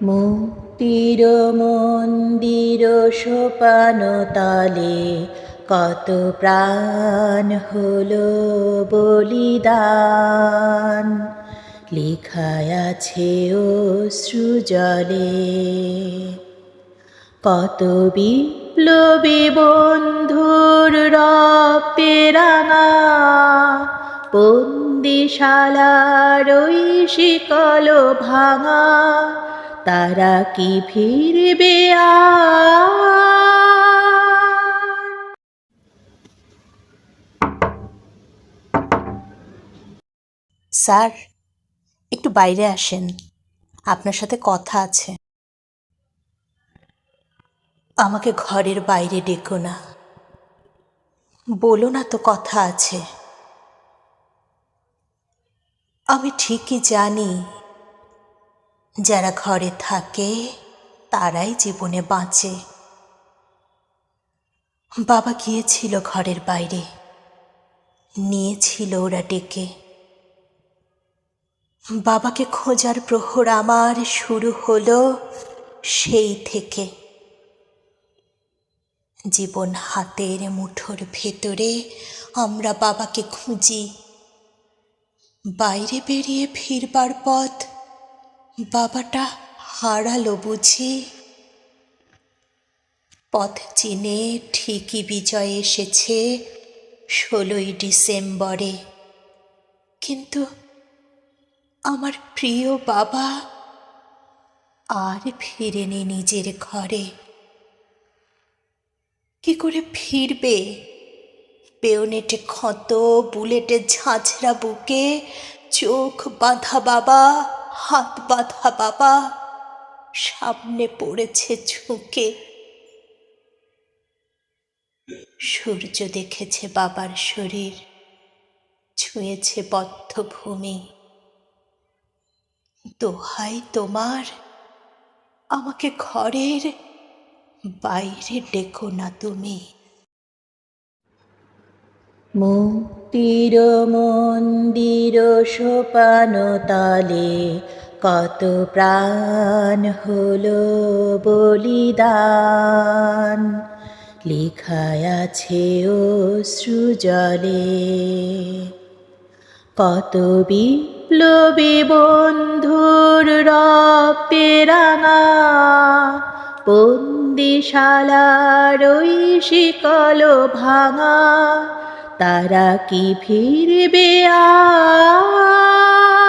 মুক্তির মন্দির সোপান তালে কত প্রাণ হলো বলিদান, লেখায় আছে অশ্রুজলে। কত বিপ্লবী বন্ধুর রক্তে রাঙা বন্দিশালার ওই শিকল ভাঙা, তারা কি ফিরবে আর? স্যার, একটু বাইরে আসেন, আপনার সাথে কথা আছে। আমাকে ঘরের বাইরে ডেকো না, বলো না তো কথা আছে। আমি ঠিকই জানি যারা ঘরে থাকে তারাই জীবনে বাঁচে। বাবা গিয়েছিল ঘরের বাইরে, নিয়েছিল ওরা ডেকে। বাবাকে খোঁজার প্রহর আমার শুরু হলো সেই থেকে। জীবন হাতের মুঠোর ভেতরে আমরা বাবাকে খুঁজি। বাইরে বেরিয়ে ফিরবার পথ বাবাটা হারালো বুঝি। পথ চিনে ঠিকই বিজয় এসেছে 16ই ডিসেম্বরে, কিন্তু আমার প্রিয় বাবা আর ফিরেনি নিজের ঘরে। কি করে ফিরবে? বেয়োনেটে ক্ষত, বুলেটে ঝাঁঝরা বুকে, চোখ বাঁধা বাবা, হাত বাঁধা বাবা, সামনে পড়েছে ঝুঁকে। সূর্য দেখেছে বাবার শরীর, ছুঁয়েছে বদ্ধভূমি। দোহাই তোমার, আমাকে ঘরের বাইরে ডেকো না তুমি। মুক্তির মন্দির সোপান তালে কত প্রাণ হলো বলিদান, লেখায় আছে অশ্রুজলে। কত বিপ্লবী বন্ধুর রক্তে রাঙা বন্দিশালার ওই শিকল ভাঙা, তারা কি ফিরবে আর?